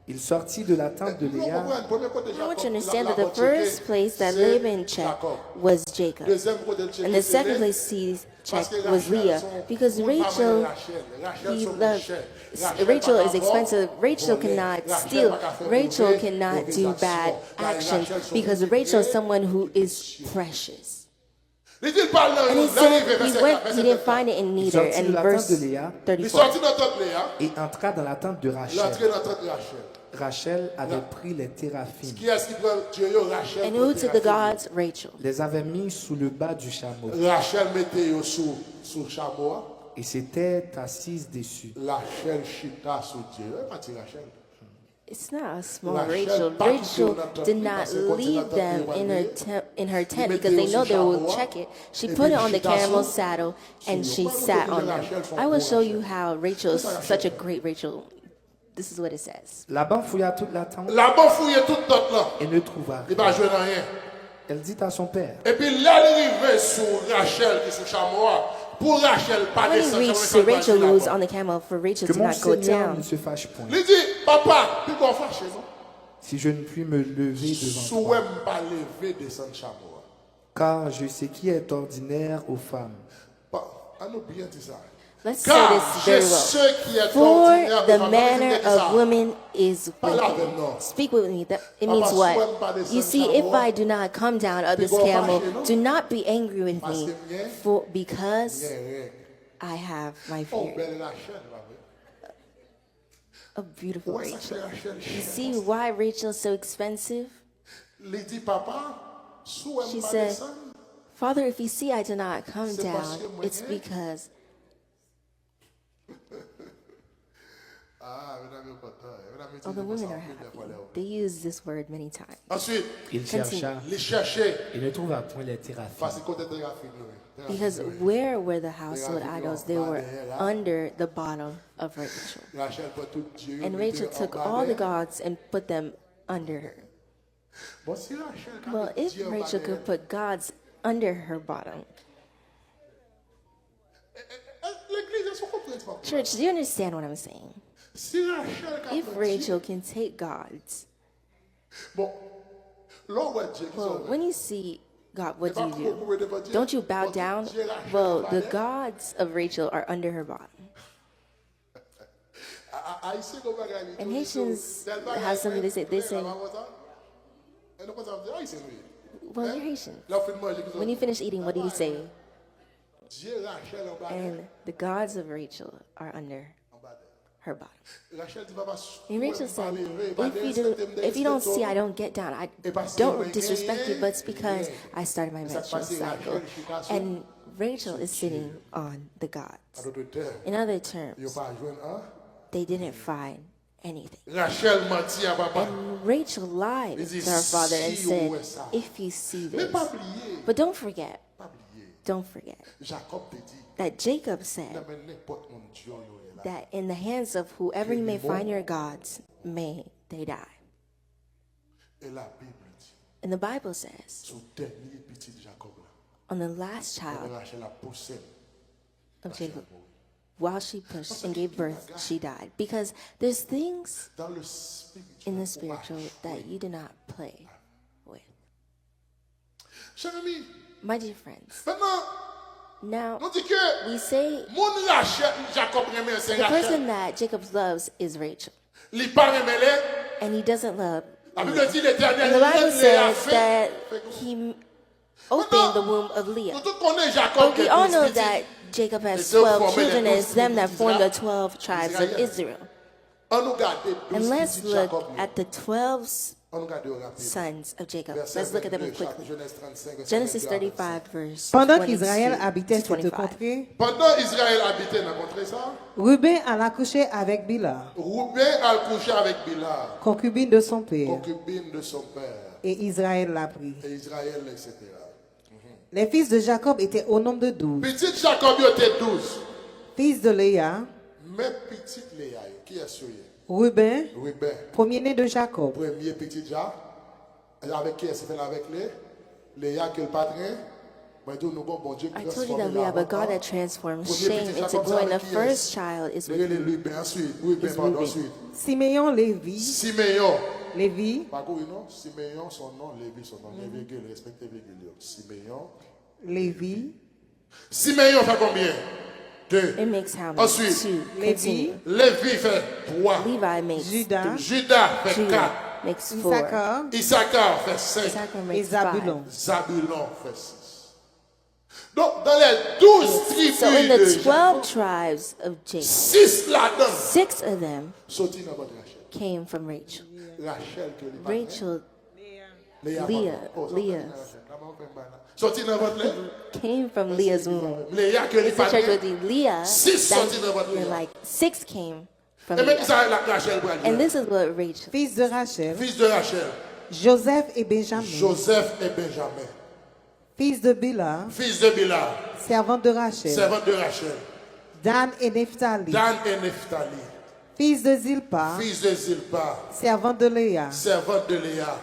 Il sortit de la tente de Léa, I want you to understand that the first place that Laban checked was Jacob. And the second place he checked was Leah. Because Rachel, he loved, Rachel is expensive. Rachel cannot steal. Rachel cannot do bad actions. Because Rachel is someone who is precious. And he said he didn't find it in il neither. sortit de In la verse tente de Léa 34. et entra dans la tente de Il est Rachel. entré dans la tente de Rachel. Rachel avait pris les théraphim, Qui est-ce qui prend Dieu, Rachel? And who took the gods? Rachel. les avait mis sous le bas du chameau Rachel mettait sous le chameau. et s'était assise dessus. Rachel chita sous Dieu. Rachel. It's not a small Rachel. Rachel did not leave them in her tent because they know they will check it. She put it on the camel's saddle and she sat on them. I will show you how Rachel is such a great Rachel. This is what it says. Laban fouilla toute la tente Là-bas, fouillait toute tente là. et ne trouva Il rien. va jouer dans rien. Elle dit à son père, Et puis là, il arrivait sur Rachel qui est sur le chameau. Pour Rachel, pas When he descendre. reached to Rachel, who was on the camel, for Rachel que to mon not go Seigneur ne down. se fâche point Il dit, papa, tu vas fâcher, non? si je ne puis me lever devant toi, Souhait pas lever descendre chameau. car je sais qui est ordinaire aux femmes. On nous bien dit ça. Let's say Car this je very well. sais qui est For ordinaire the aux femmes. manner Dis ça. of women is Parle avec wicked. nous. Speak with me. It Papa, means souhaite what? pas descendre You see, if chameau. I do not come down of this Puis go camel, fâcher, non? do not be angry with Parce me, que bien, because rien, rien. I have my Oh, fear. belle Rachel, va voir. A beautiful Ouais, ça, c'est Rachel. Rachel. You see why Rachel's so expensive? Il dit, papa, souhait She pas said, descendre. Father, if you see I do not come C'est parce down, que moi, it's hein? because Ah, mesdames et messieurs, all the women are happy. They use this word many times. Ensuite, Il chercha les chercher. et ne trouva point les théraphim. Parce que quand tu as fini, Because where were the household idols? They were under the bottom of Rachel. Rachel prend tout Dieu. And Rachel took all the gods and put them under her. Bon, si Rachel, Well, if Rachel could put gods under her bottom. l'église, est-ce qu'on comprend pas? Church, do you understand what I'm saying? Si Rachel, If Rachel can take gods, bon, l'on voit Dieu qui well, sauve. when you see God, what do? Don't you bow down? Well, the gods of Rachel are under her bottom. And Haitians have something they say. They say, well, you're Haitian. When you finish eating, what do you say? And the gods of Rachel are under her bottom. And Rachel said, if you don't see, I don't get down. I don't disrespect you, but it's because I started my menstrual cycle. And Rachel is sitting on the gods. In other terms, they didn't find anything. Rachel mentit à papa. And Rachel lied to her father and said, if you see this. But don't forget Jacob te dit, that Jacob said dans n'importe mon Dieu yo est là. that in the hands of whoever you may find your gods, may they die. Et la Bible dit, And the Bible says, son dernier petit Jacob là, on the last child Rachel a poussé. of Jacob, while she pushed and gave birth, she died. Because there's things Dans le spirituel, in the spiritual that you do not play with. Cher ami, My dear friends, maintenant, now on dit que we say mon Rachel, Jacob remet c'est the Rachel. person that Jacob loves is Rachel, Li pas remet and he doesn't love. la Bible dit l'Éternel, And the Bible il l'a says fait. that he opened the womb of Leah. Nous tous connaissons Jacob But we qui all est know petit. that Jacob has Les 12 12 children, and formaient it's them that form the les 12 tribes of Israel. On nous garde And 12 let's petits look Jacob. at the 12 On nous garde rapide. sons of Jacob. Verset Let's look at them 22, quickly. Genèse 35, Genesis 22 à 35, verse Pendant 22 qu'Israël habitait to cette 25. contrée, Pendant Israël habitait dans la contrée ça, Ruben alla coucher avec Bila, Rouben a couché avec Bila, concubine de son père, concubine de son père, et Israël l'a pris. et Israël, etc. Les fils de Jacob étaient au nombre de 12. Petite Jacob il était 12. Fils de Léa, Mais petite Léa, qui est souillé? Ruben, Rouben, premier-né de Jacob, premier petit Jacob, avec qui elle s'est fait avec Léa, qui est le patron. Moi, je dis, nous, bon Dieu, I told you that we have a God that transforms shame into glory, and the first child is with me. Rouben, ensuite, Rouben, pardon, ensuite. Siméon, Lévi, Siméon. Lévi, Par contre, non, Siméon, son nom, Lévi, son nom, les virgules, respectez les virgules. Siméon. Lévi, Siméon fait combien? 2. It makes how many? Ensuite, 2. Lévi, Continue. Lévi fait 3. Levi makes Judas, Judas fait 4. Judah makes 4. Issachar Issachar fait 5. Issachar et makes 5. Zabulon. Zabulon fait 6. Donc, dans les 12 tribus So in de the Jacob, 12 tribes of Jacob, 6 là-dedans, 6 of them sorti dans votre Rachel. came from Rachel. Rachel que les Rachel Léa, Leah, Leah. sorti dans votre lait. came from Leah's womb. Léa que les It's the church with patins. the Leah Six that sorties dans votre you're Leah. like 6 came from Et même Leah. ça, Rachel va And dire. this is what Rachel. Fils de Rachel, Fils de Rachel, Joseph et Benjamin, Joseph et Benjamin. fils de Bila, Fils de Bila, servante de Rachel, servante de Rachel. Dan et Nephtali, Dan et Nephtali. fils de Zilpa, Fils de Zilpa, servante de Léa, servante de Léa.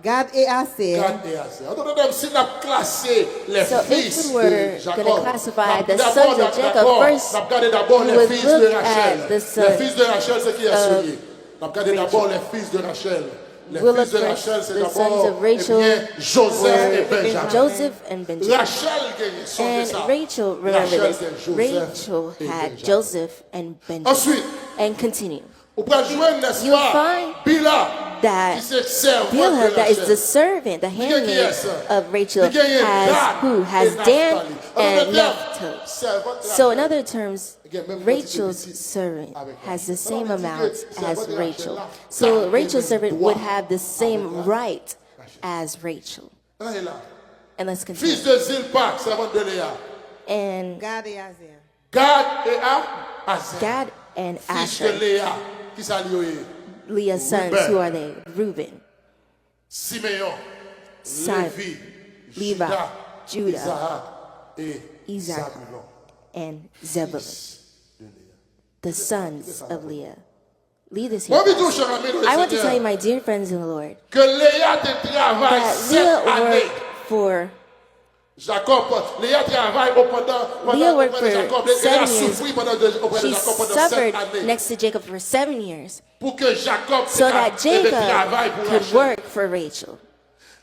Gad et Aser, Gad et Aser. Attendez, même si on a classé les So fils if we de were Jacob, going to classify the d'abord, sons of Jacob, d'abord, first on a regardé d'abord we les would fils de look Rachel. at the Les sons fils de Rachel, c'est qui est souillé. On a regardé d'abord les fils de Rachel. Les We'll fils de look Rachel, first c'est the sons d'abord of Rachel eh bien, Joseph et were Benjamin. Joseph and Benjamin. Rachel, songez And ça. Rachel, remember Rachel, this, c'est Joseph Rachel et had Benjamin. Joseph and Benjamin. Ensuite, And continue. on peut jouer, n'est-ce You'll pas, find Bila, that qui c'est servante Bilhah, de that is the Rachel. servant, the handmaid of Rachel, has Dan and Naphtali. So in other terms, Rachel's servant has the same amount as Rachel. So Rachel's servant would have the same right as Rachel. And let's continue. Fils de Zilpa, servante de Léa. And Gad et Aser, Gad et Aser. Gad and Fils de Asher, Léa, qui s'allie Leah's sons, Reuben. who are they? Reuben, Siméon, Simon, Lévi, Levi, Judah, Isaac et Isaac. Zabulon. and Zebulun, De Léa. the sons of Leah. Lead this Moi, here. je dis, cher ami, le I want to tell you, Seigneur, my dear friends in the Lord, que Léa te travaille that 7 Leah années. worked for Jacob, Léa travaille Leah worked auprès de Jacob. for Léa 7 a years. souffert auprès de She Jacob pendant 7 suffered années. next to Jacob for 7 years Pour que Jacob so that travaille Jacob pour could Rachel. work for Rachel.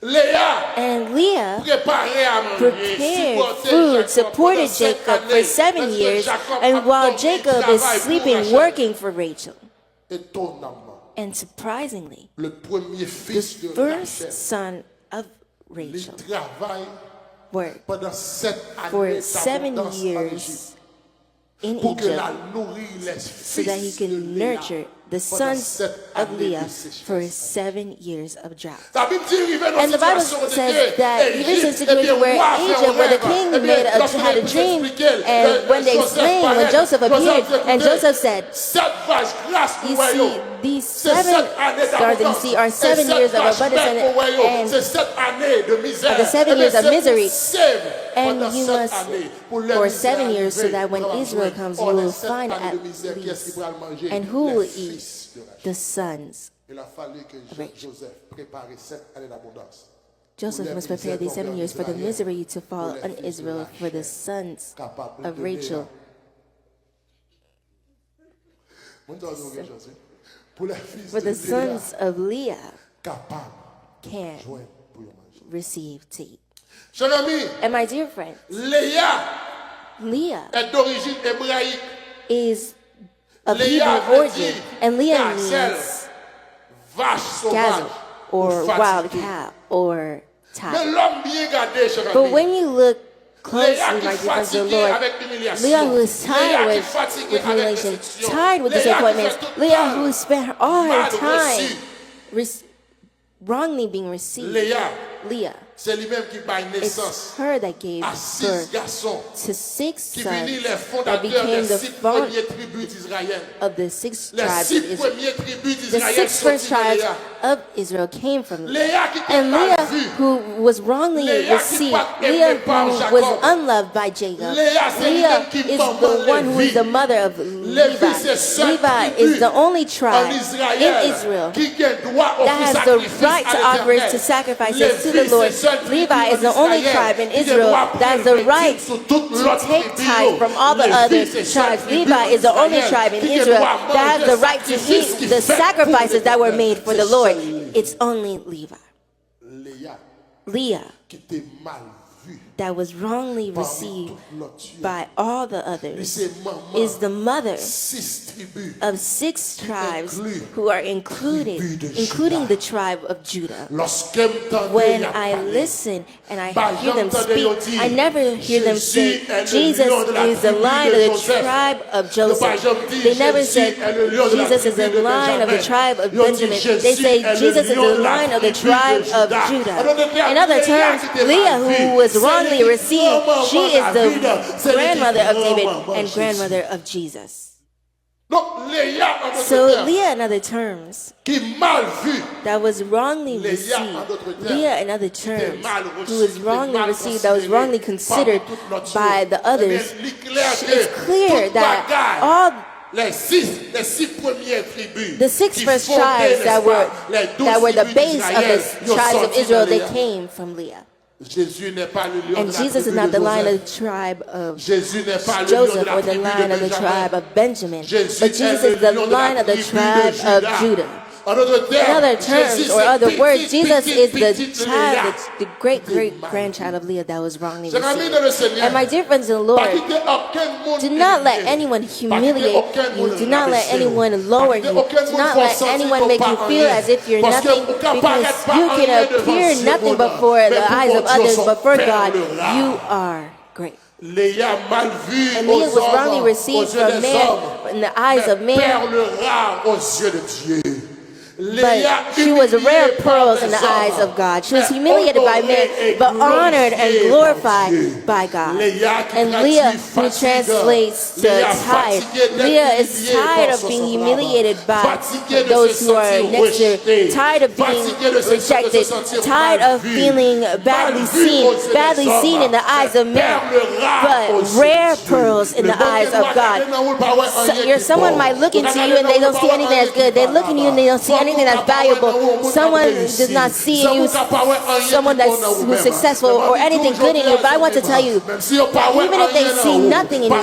Léa And Leah préparait à manger, prepared supportait food, Jacob supported pendant 7 Jacob for années. 7 Parce que years, Jacob a and while dormi, Jacob is travaille pour sleeping, Rachel. working for Rachel. Étonnamment, And surprisingly, le premier the fils de first Rachel, son of il Rachel travaille worked pendant 7 for années 7 d'abondance en Égypte years in pour que Egypt la nourrir les so that he fils can de Léa. nurture the sons of Leah for 7 years of drought. And the Bible says that even in a situation where Egypt, where the king had a dream, and when they explained, when Joseph appeared, and Joseph said, you see, these 7 stars that you see are 7 years of abundance and the 7 years of misery. And you must, for 7 years, so that when Israel comes, you will find at least. And who will eat? The sons of Rachel. Joseph must prepare these 7 years for the misery to fall on Israel for the sons of Rachel. For the sons of Leah can receive to eat. And my dear friend, Leah is of Hebrew origin, and Leah means gazelle, or wild cow, or tiger. But when you look closely, my dear friends, the Lord, Leah, who is tired with humiliation, tired with disappointments, Leah, who spent all her time wrongly being received, Leah, it's her that gave birth to 6 sons that became the front of the 6 tribes of Israel. The 6 first tribes of Israel came from Leah. And Leah, who was wrongly received, Leah, who was unloved by Jacob, Leah is the one who is the mother of Levi. Levi is the only tribe in Israel that has the right to offer to sacrifices to the Lord. Levi is the only tribe in Israel that has the right to take tithe from all the other tribes. Levi is the only tribe in Israel that has the right to eat the sacrifices that were made for the Lord. It's only Levi. Leah, that was wrongly received by all the others, is the mother of 6 tribes who are including the tribe of Judah. When I listen and I hear them speak, I never hear them say, Jesus is the line of the tribe of Joseph. They never say, Jesus is the line of the tribe of Benjamin. They say, Jesus is the line of the tribe of Judah. In other terms, Leah, who was wrongly received, she is the grandmother of David and grandmother of Jesus. So Leah, in other terms, that was wrongly received, Leah, in other terms, who was wrongly received, that was wrongly considered by the others, it's clear that all the 6 first tribes that were the base of the tribes of Israel, they came from Leah. And Jesus is not the line of the tribe of Joseph or the line of the tribe of Benjamin, but Jesus is the line of the tribe of Judah. In other terms, or other words, Jesus is the child, the great-great-grandchild of Leah that was wrongly received. And my dear friends in the Lord, do not let anyone humiliate you. Do not let anyone lower you. Do not let anyone make you feel as if you're nothing, because you can appear nothing before the eyes of others, but for God, you are great. And Leah was wrongly received from man, in the eyes of man. But she was rare pearls in the eyes of God. She was humiliated by men, but honored and glorified by God. And Leah, who translates to tired, Leah is tired of being humiliated by those who are next to her, tired of being rejected, tired of feeling badly seen in the eyes of men, but rare pearls in the eyes of God. So someone might look into you and they don't see anything that's good. They look at you and they don't see anything that's valuable. Someone does not see in you someone who's successful or anything good in you. But I want to tell you that even if they see nothing in you,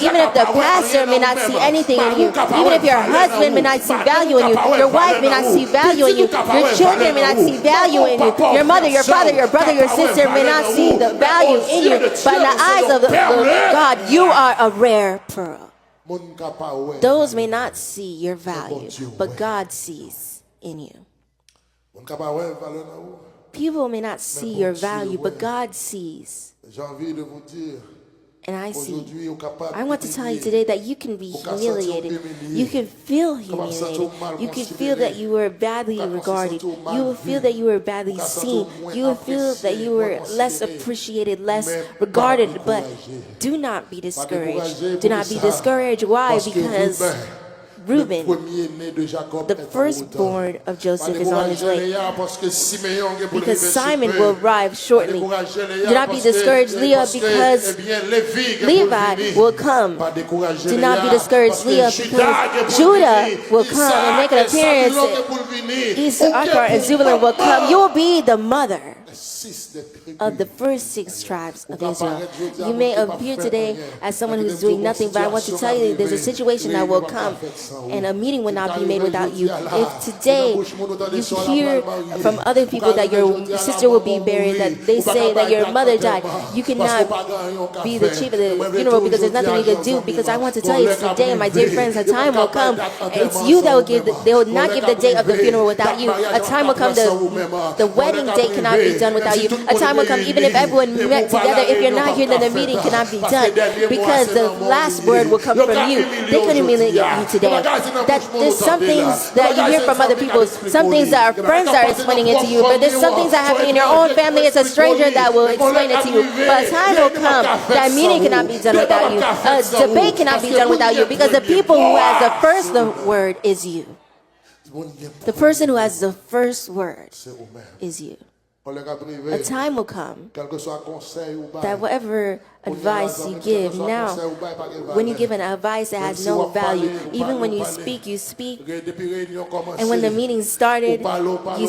even if the pastor may not see anything in you, even if your husband may not see value in you, your wife may not see value in you, your children may not see value in you, your mother, your father, your brother, your sister may not see the value in you, but in the eyes of God, you are a rare pearl. Those may not see your value, but God sees in you. People may not see your value, but God sees. And I see. I want to tell you today that you can be humiliated. You can feel humiliated. You can feel that you were badly regarded. You will feel that you were badly seen. You will feel that you were less appreciated, less regarded. But do not be discouraged. Do not be discouraged. Why? Because Reuben, the firstborn of Joseph, is on his way. Because Simon will arrive shortly. Do not be discouraged, Leah, because Levi will come. Do not be discouraged, Leah, because Judah will come and make an appearance. Issachar and Zebulun will come. You will be the mother of the first 6 tribes of Israel. You may appear today as someone who's doing nothing, but I want to tell you there's a situation that will come and a meeting will not be made without you. If today you hear from other people that your sister will be buried, that they say that your mother died, you cannot be the chief of the funeral because there's nothing you can do. Because I want to tell you today, my dear friends, a time will come and it's you that will give, they will not give the date of the funeral without you. A time will come, the wedding date cannot be done without you. A time will come, even if everyone met together, if you're not here, then the meeting cannot be done because the last word will come from you. They couldn't humiliate you today. That there's some things that you hear from other people, some things that our friends are explaining it to you, but there's some things that happen in your own family. It's a stranger that will explain it to you. But a time will come that meeting cannot be done without you. A debate cannot be done without you because the people who has the first word is you. The person who has the first word is you. A time will come that whatever advice you give now, when you give an advice that has no value, even when you speak, and when the meeting started, you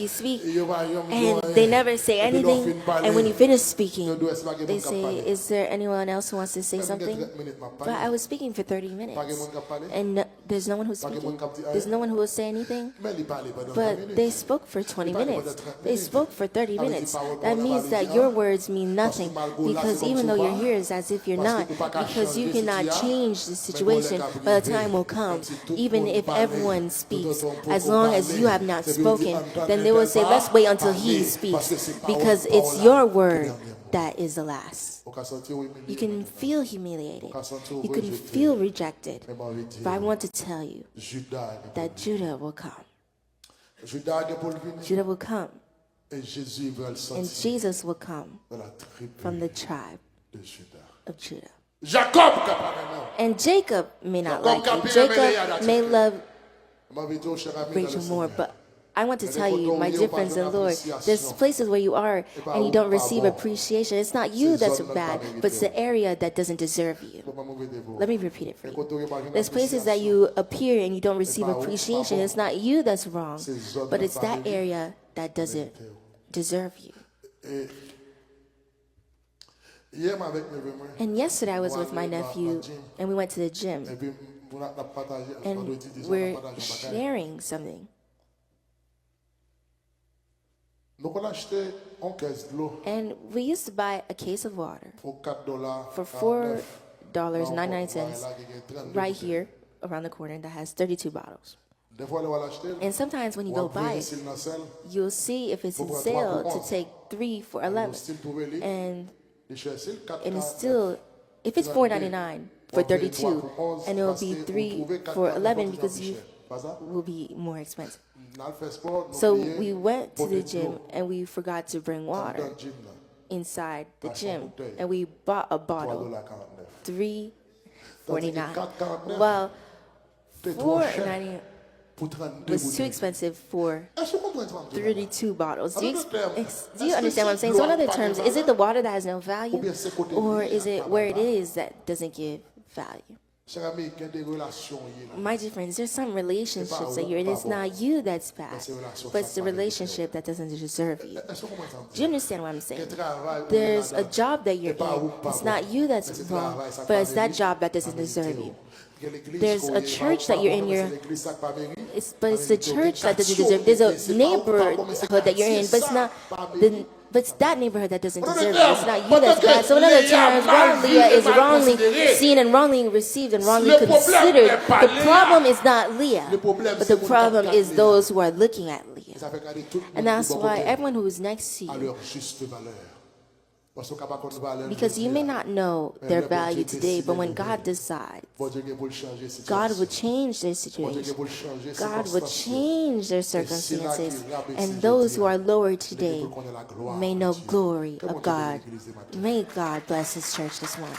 speak, and they never say anything, and when you finish speaking, they say, is there anyone else who wants to say something? But I was speaking for 30 minutes, and there's no one who's speaking, there's no one who will say anything, but they spoke for 20 minutes, they spoke for 30 minutes. That means that your words mean nothing, because even though you're here, it's as if you're not, because you cannot change the situation, but a time will come, even if everyone speaks, as long as you have not spoken, then they will say, let's wait until he speaks, because it's your word that is the last. You can feel humiliated. You can feel rejected. But I want to tell you that Judah will come. Judah will come. And Jesus will come from the tribe of Judah. And Jacob may not like you. Jacob may love Rachel more, but I want to tell you, my dear friends in the Lord, there's places where you are and you don't receive appreciation. It's not you that's bad, but it's the area that doesn't deserve you. Let me repeat it for you. There's places that you appear and you don't receive appreciation. It's not you that's wrong, but it's that area that doesn't deserve you. And yesterday I was with my nephew and we went to the gym and we're sharing something. And we used to buy a case of water for $4.99 right here around the corner that has 32 bottles. And sometimes when you go buy it, you'll see if it's in sale to take 3 for $11. And it's still, if it's $4.99 for 32, and it will be 3 for $11 because you will be more expensive. So we went to the gym and we forgot to bring water inside the gym, and we bought a bottle, $3.49. Well, $4.99 was too expensive for 32 bottles. Do you understand what I'm saying? So in other terms, is it the water that has no value, or is it where it is that doesn't give value? My dear friends, there's some relationships that you're in. It's not you that's bad, but it's the relationship that doesn't deserve you. Do you understand what I'm saying? There's a job that you're in. It's not you that's wrong, but it's that job that doesn't deserve you. There's a church that you're in, but it's the church that doesn't deserve. There's a neighborhood that you're in, but it's not but it's that neighborhood that doesn't deserve it. It's not you that's bad. So in other terms, Leah is wrongly seen and wrongly received and wrongly considered. The problem is not Leah, but the problem is those who are looking at Leah. And that's why everyone who is next to you Because you may not know their value today, but when God decides, God would change their situation. God would change their circumstances. And those who are lower today may know glory of God. May God bless His church this morning.